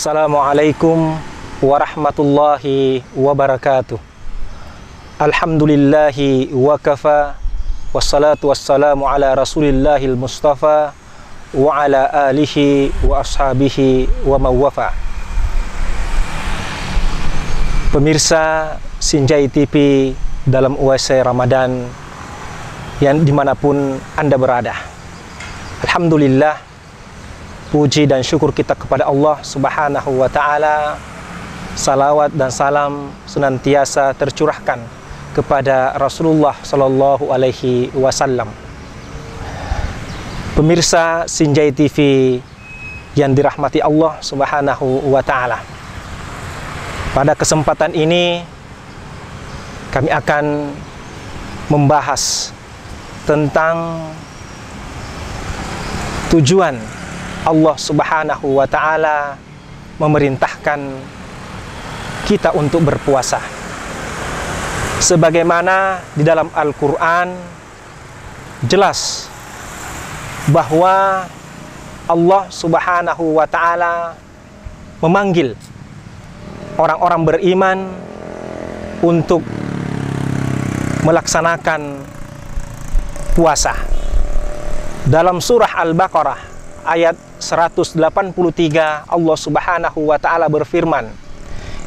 Assalamualaikum warahmatullahi wabarakatuh. Alhamdulillahi wa kafa, wassalatu wassalamu ala rasulillahil mustafa wa ala alihi wa ashabihi wa mawafa. Pemirsa Sinjai TV dalam UAS Ramadan yang dimanapun Anda berada, alhamdulillah, puji dan syukur kita kepada Allah Subhanahu wa Ta'ala. Salawat dan salam senantiasa tercurahkan kepada Rasulullah Sallallahu Alaihi Wasallam. Pemirsa Sinjai TV yang dirahmati Allah Subhanahu wa Ta'ala, pada kesempatan ini kami akan membahas tentang tujuan Allah Subhanahu wa Ta'ala memerintahkan kita untuk berpuasa. Sebagaimana di dalam Al-Quran jelas bahwa Allah Subhanahu wa Ta'ala memanggil orang-orang beriman untuk melaksanakan puasa. Dalam surah Al-Baqarah ayat 183, Allah Subhanahu wa Ta'ala berfirman,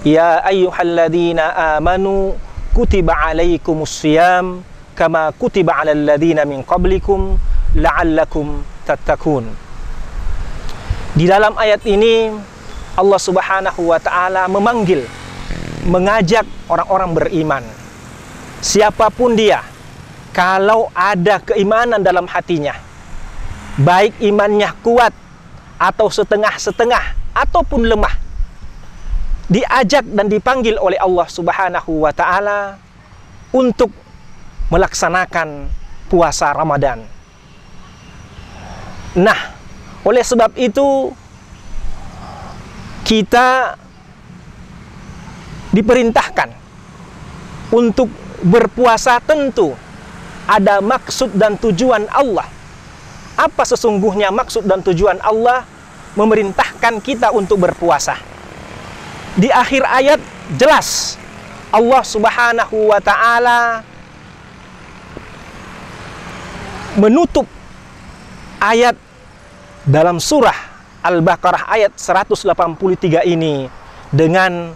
Ya ayyuhalladzina amanu kutiba alaikumusiyam kama kutiba alal ladzina min qablikum la'allakum tattaqun. Di dalam ayat ini Allah Subhanahu wa Ta'ala memanggil, mengajak orang-orang beriman, siapapun dia, kalau ada keimanan dalam hatinya, baik imannya kuat atau setengah-setengah ataupun lemah, diajak dan dipanggil oleh Allah Subhanahu wa Ta'ala untuk melaksanakan puasa Ramadan. Nah, oleh sebab itu kita diperintahkan untuk berpuasa. Tentu ada maksud dan tujuan Allah. Apa sesungguhnya maksud dan tujuan Allah memerintahkan kita untuk berpuasa? Di akhir ayat jelas Allah Subhanahu wa Ta'ala menutup ayat dalam surah Al-Baqarah ayat 183 ini dengan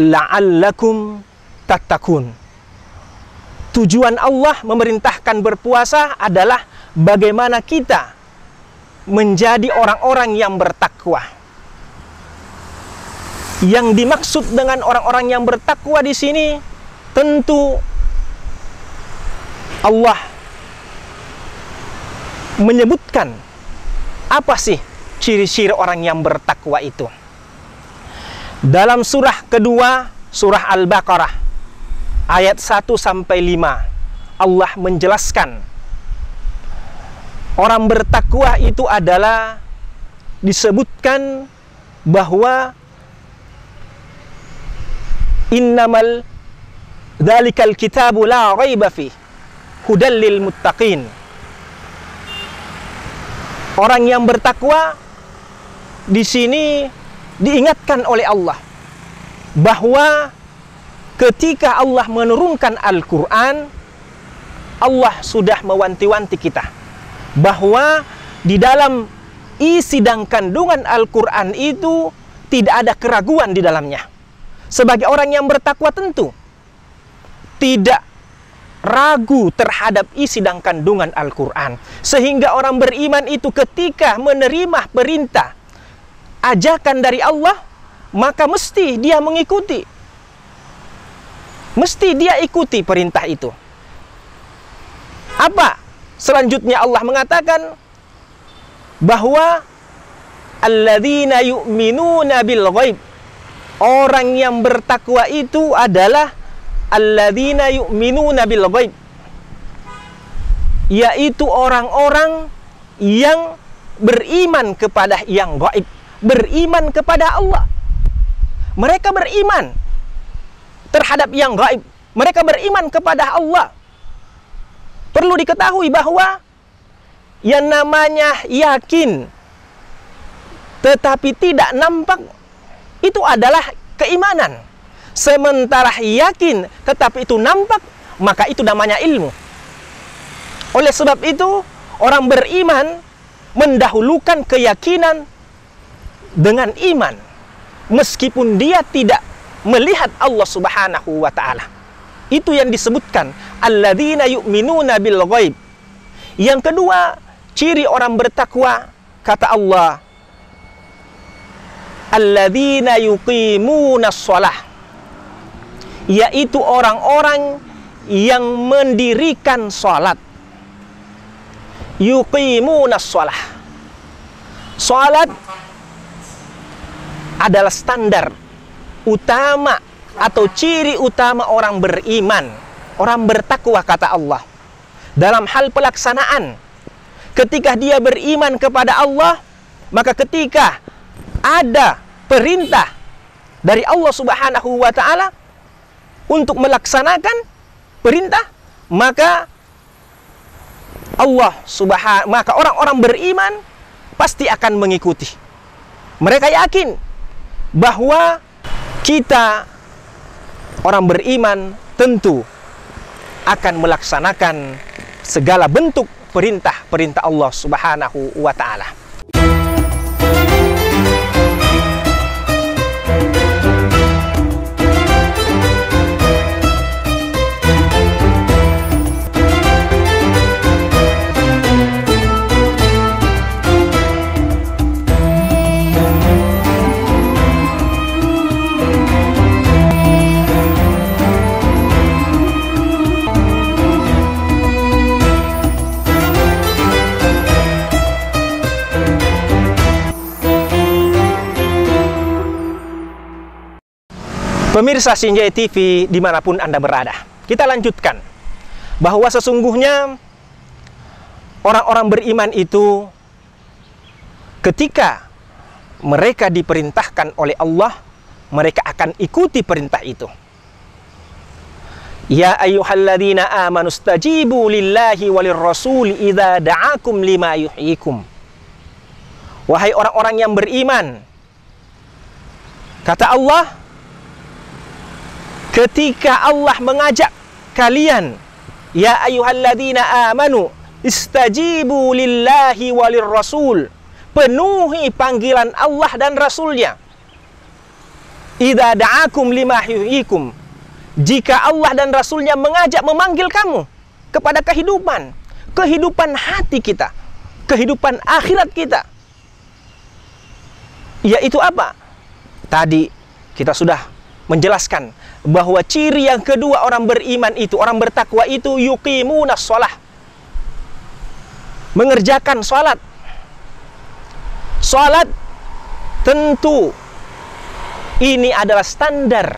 la'allakum tattaqun. Tujuan Allah memerintahkan berpuasa adalah bagaimana kita menjadi orang-orang yang bertakwa. Yang dimaksud dengan orang-orang yang bertakwa di sini tentu Allah menyebutkan apa sih ciri-ciri orang yang bertakwa itu. Dalam surah kedua, surah Al-Baqarah ayat 1-5, Allah menjelaskan orang bertakwa itu adalah disebutkan bahwa innamal dzalikal kitabu la raiba fi hudal lil muttaqin. Orang yang bertakwa di sini diingatkan oleh Allah bahwa ketika Allah menurunkan Al-Quran, Allah sudah mewanti-wanti kita bahwa di dalam isi dan kandungan Al-Quran itu tidak ada keraguan di dalamnya. Sebagai orang yang bertakwa tentu tidak ragu terhadap isi dan kandungan Al-Quran. Sehingga orang beriman itu ketika menerima perintah, ajakan dari Allah, maka mesti dia mengikuti. Mesti dia ikuti perintah itu. Apa? Selanjutnya Allah mengatakan bahwa alladzina yu'minuna bil ghaib. Orang yang bertakwa itu adalah alladzina yu'minuna bil ghaib, yaitu orang-orang yang beriman kepada yang gaib, beriman kepada Allah. Mereka beriman terhadap yang gaib, mereka beriman kepada Allah. Perlu diketahui bahwa yang namanya yakin tetapi tidak nampak, itu adalah keimanan. Sementara yakin tetapi itu nampak, maka itu namanya ilmu. Oleh sebab itu, orang beriman mendahulukan keyakinan dengan iman, meskipun dia tidak melihat Allah Subhanahu wa ta'ala. Itu yang disebutkan alladzina yu'minuna bil ghaib. Yang kedua, ciri orang bertakwa, kata Allah, alladzina yuqimunas shalah, yaitu orang-orang yang mendirikan salat. Yuqimunas shalah. Salat adalah standar utama atau ciri utama orang beriman, orang bertakwa, kata Allah. Dalam hal pelaksanaan, ketika dia beriman kepada Allah, maka ketika ada perintah dari Allah Subhanahu wa ta'ala untuk melaksanakan perintah, maka maka orang-orang beriman pasti akan mengikuti. Mereka yakin bahwa kita orang beriman tentu akan melaksanakan segala bentuk perintah-perintah Allah Subhanahu wa ta'ala. Pemirsa Sinjai TV dimanapun Anda berada, kita lanjutkan bahwa sesungguhnya orang-orang beriman itu ketika mereka diperintahkan oleh Allah, mereka akan ikuti perintah itu. Ya ayyuhalladzina amanu stajibu lillahi walir rasul idza da'akum lima yuhyikum. Wahai orang-orang yang beriman, kata Allah, ketika Allah mengajak kalian, ya ayyuhalladzina amanu istajibu lillahi walir rasul, penuhi panggilan Allah dan Rasulnya. Idza da'akum lima yuhyikum, jika Allah dan Rasulnya mengajak, memanggil kamu kepada kehidupan hati kita, kehidupan akhirat kita, yaitu apa? Tadi kita sudah menjelaskan bahwa ciri yang kedua orang beriman itu, orang bertakwa itu, yuqimunas shalah, mengerjakan salat. Salat tentu ini adalah standar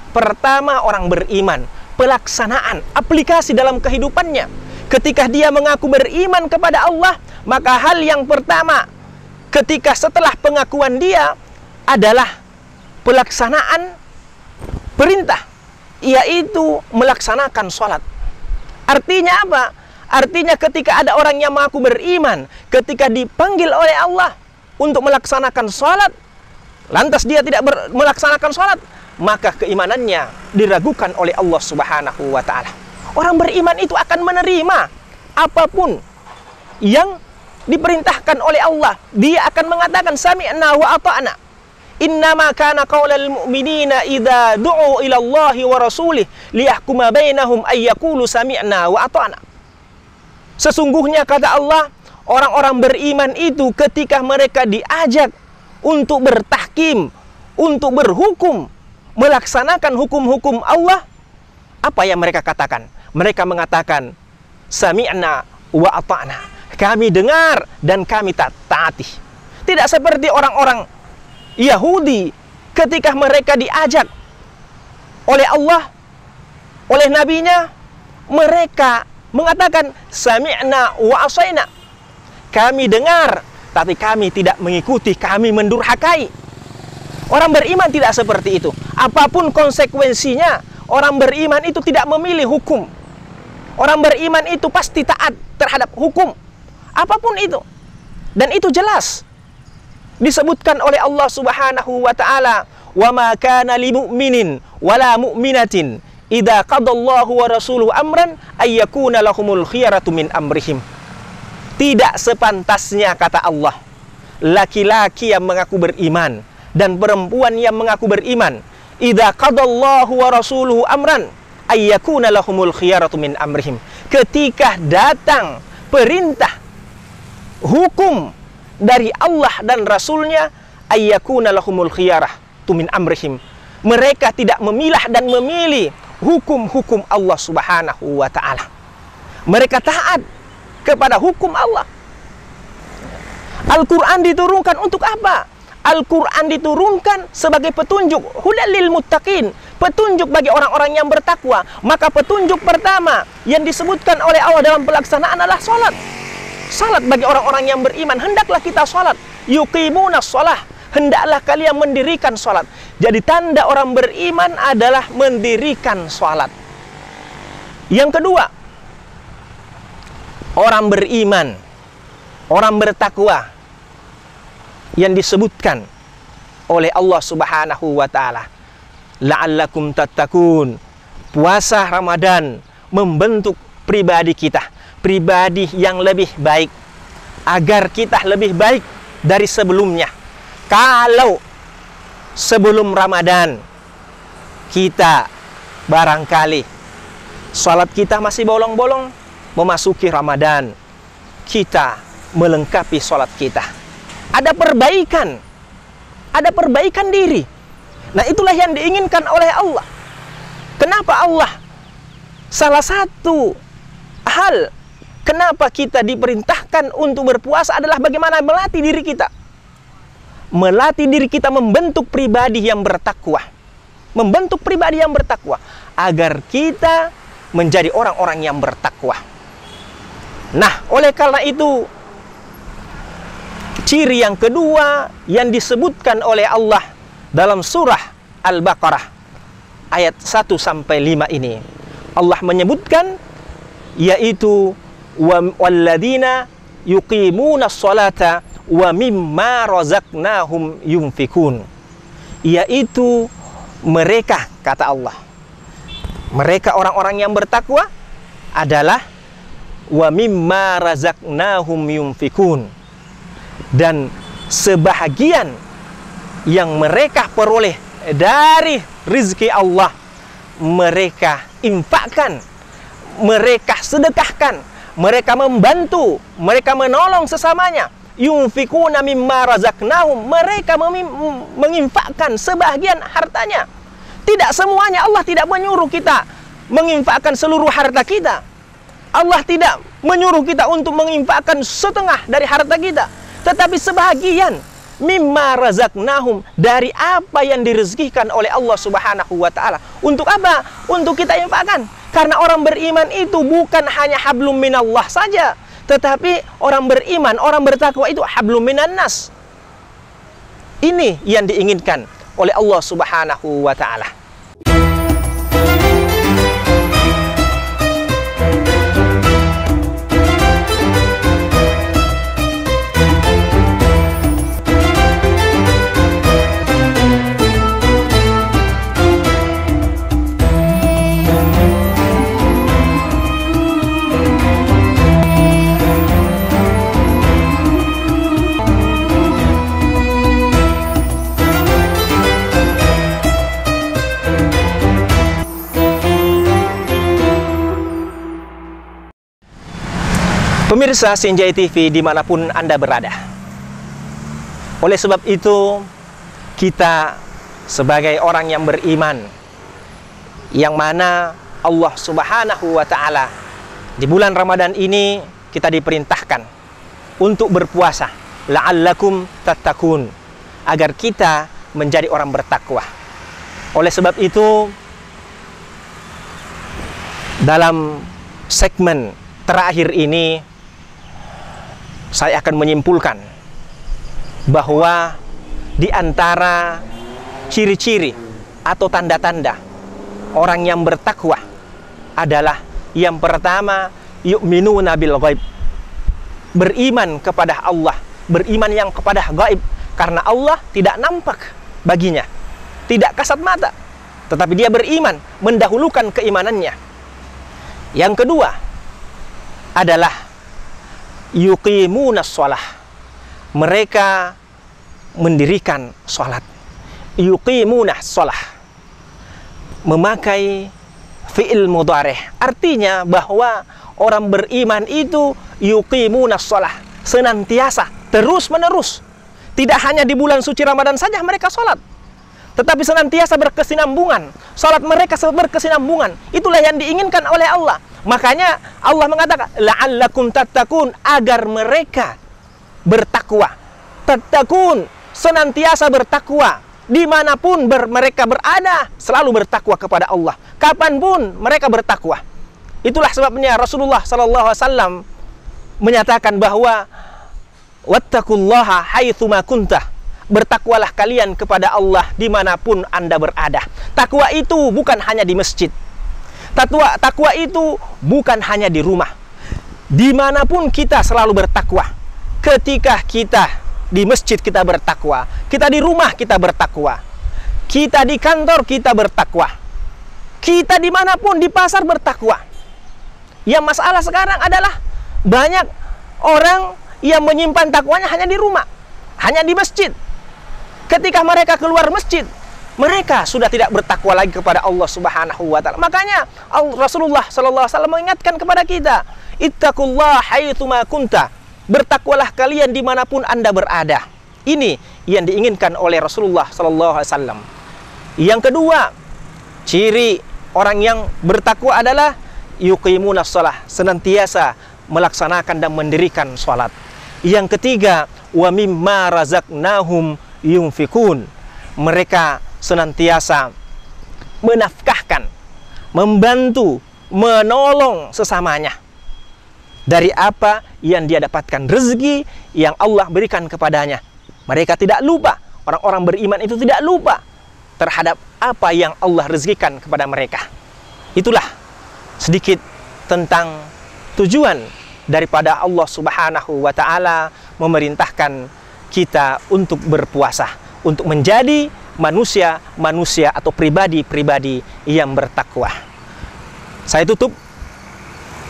pertama orang beriman, pelaksanaan, aplikasi dalam kehidupannya. Ketika dia mengaku beriman kepada Allah, maka hal yang pertama ketika setelah pengakuan dia adalah pelaksanaan perintah, yaitu melaksanakan sholat. Artinya apa? Artinya ketika ada orang yang mengaku beriman, ketika dipanggil oleh Allah untuk melaksanakan sholat, lantas dia tidak melaksanakan sholat, maka keimanannya diragukan oleh Allah Subhanahu wa ta'ala. Orang beriman itu akan menerima apapun yang diperintahkan oleh Allah. Dia akan mengatakan sami'na wa ata'na. Innama kana qaulal mu'minina idza du'u ila Allahi wa rasulih liyahkuma bainahum ay yaqulu sami'na wa ata'na. Sesungguhnya kata Allah, orang-orang beriman itu ketika mereka diajak untuk bertahkim, untuk berhukum, melaksanakan hukum-hukum Allah, apa yang mereka katakan? Mereka mengatakan sami'na wa ata'na. Kami dengar dan kami taati. Tidak seperti orang-orang Yahudi ketika mereka diajak oleh Allah, oleh nabinya, mereka mengatakan sami'na wa asaina. Kami dengar tapi kami tidak mengikuti, kami mendurhakai. Orang beriman tidak seperti itu. Apapun konsekuensinya, orang beriman itu tidak memilih hukum. Orang beriman itu pasti taat terhadap hukum apapun itu. Dan itu jelas. disebutkan oleh Allah Subhanahu wa taala, "Wa ma kana lil mu'minin wala mu'minatin idza qadallahu wa rasuluhu amran ay yakuna lahumul khiyaratu min amrihim." Tidak sepantasnya, kata Allah, laki-laki yang mengaku beriman dan perempuan yang mengaku beriman, idza qadallahu wa rasuluhu amran ay yakuna lahumul khiyaratu min amrihim. Ketika datang perintah hukum dari Allah dan Rasulnya, ayyakuna lahumul khiyarah tu min amrihim. Mereka tidak memilah dan memilih hukum-hukum Allah Subhanahu wa ta'ala. Mereka taat kepada hukum Allah. Al-Quran diturunkan untuk apa? Al-Quran diturunkan sebagai petunjuk, hudal lil muttaqin, petunjuk bagi orang-orang yang bertakwa. Maka petunjuk pertama yang disebutkan oleh Allah dalam pelaksanaan adalah salat. Salat bagi orang-orang yang beriman, hendaklah kita salat. Yuqimunas shalah, hendaklah kalian mendirikan salat. Jadi tanda orang beriman adalah mendirikan salat. Yang kedua, orang beriman, orang bertakwa yang disebutkan oleh Allah Subhanahu wa taala, la'allakum tattaqun. Puasa Ramadan membentuk pribadi kita, pribadi yang lebih baik, agar kita lebih baik dari sebelumnya. Kalau sebelum Ramadan kita barangkali salat kita masih bolong-bolong, memasuki Ramadan kita melengkapi salat kita. Ada perbaikan diri. Nah, itulah yang diinginkan oleh Allah. Kenapa Allah? Salah satu hal kenapa kita diperintahkan untuk berpuasa adalah bagaimana melatih diri kita. Melatih diri kita membentuk pribadi yang bertakwa. Membentuk pribadi yang bertakwa agar kita menjadi orang-orang yang bertakwa. Nah, oleh karena itu, ciri yang kedua yang disebutkan oleh Allah dalam surah Al-Baqarah ayat 1-5 ini, Allah menyebutkan yaitu walladzina yuqimunas sholata wa mimma razaqnahum yunfikun. Yaitu mereka, kata Allah, mereka orang-orang yang bertakwa adalah wa mimma razaqnahum yunfikun, dan sebahagian yang mereka peroleh dari rizki Allah mereka infakkan, mereka sedekahkan, mereka membantu, mereka menolong sesamanya. Yunfikuna mimma razaqnahum, mereka menginfakkan sebahagian hartanya. Tidak semuanya, Allah tidak menyuruh kita menginfakkan seluruh harta kita. Allah tidak menyuruh kita untuk menginfakkan setengah dari harta kita, tetapi sebahagian mimma razaqnahum, dari apa yang direzekikan oleh Allah Subhanahu wa taala. Untuk apa? Untuk kita infakkan. Karena orang beriman itu bukan hanya hablum minallah saja, tetapi orang beriman, orang bertakwa itu hablum minan nas. Ini yang diinginkan oleh Allah Subhanahu wa taala. Pemirsa Sinjai TV dimanapun Anda berada, oleh sebab itu kita sebagai orang yang beriman, yang mana Allah Subhanahu wa ta'ala di bulan Ramadan ini kita diperintahkan untuk berpuasa, la'allakum tattaqun, agar kita menjadi orang bertakwa. Oleh sebab itu, dalam segmen terakhir ini saya akan menyimpulkan bahwa di antara ciri-ciri atau tanda-tanda orang yang bertakwa adalah yang pertama, yu'minuna bil ghaib, beriman kepada Allah, beriman yang kepada gaib, Karena Allah tidak nampak baginya, tidak kasat mata, tetapi dia beriman, mendahulukan keimanannya. Yang kedua adalah yuqimunas shalah. Mereka mendirikan salat. Yuqimunas shalah, memakai fi'il mudharih. Artinya bahwa orang beriman itu yuqimunas shalah, senantiasa, terus-menerus. Tidak hanya di bulan suci Ramadan saja mereka sholat, tetapi senantiasa berkesinambungan. Sholat mereka berkesinambungan. Itulah yang diinginkan oleh Allah. Makanya Allah mengatakan, la'allakum tattaqun, agar mereka bertakwa. Tattaqun, senantiasa bertakwa. Dimanapun mereka berada, selalu bertakwa kepada Allah. Kapanpun mereka bertakwa. Itulah sebabnya Rasulullah SAW menyatakan bahwa wattaqullaha haitsuma kuntah, bertakwalah kalian kepada Allah dimanapun Anda berada. Takwa itu bukan hanya di masjid. Takwa itu bukan hanya di rumah. Dimanapun kita selalu bertakwa. Ketika kita di masjid kita bertakwa, kita di rumah kita bertakwa, kita di kantor kita bertakwa, kita dimanapun di pasar bertakwa. Yang masalah sekarang adalah banyak orang yang menyimpan takwanya hanya di rumah, hanya di masjid. Ketika mereka keluar masjid, mereka sudah tidak bertakwa lagi kepada Allah Subhanahu wa taala. Makanya Rasulullah SAW mengingatkan kepada kita, ittaqullaha haitsuma kunta, bertakwalah kalian dimanapun Anda berada. Ini yang diinginkan oleh Rasulullah SAW. Yang kedua, ciri orang yang bertakwa adalah yuqimunas shalah, senantiasa melaksanakan dan mendirikan salat. Yang ketiga, wa mimma razaqnahum yunfikun, mereka senantiasa menafkahkan, membantu, menolong sesamanya dari apa yang dia dapatkan, rezeki yang Allah berikan kepadanya. Mereka tidak lupa, orang-orang beriman itu tidak lupa terhadap apa yang Allah rezekikan kepada mereka. Itulah sedikit tentang tujuan daripada Allah Subhanahu wa taala memerintahkan kita untuk berpuasa, untuk menjadi manusia atau pribadi-pribadi yang bertakwa. Saya tutup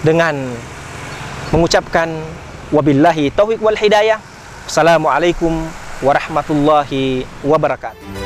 dengan mengucapkan wabillahi taufiq wal hidayah. Assalamualaikum warahmatullahi wabarakatuh.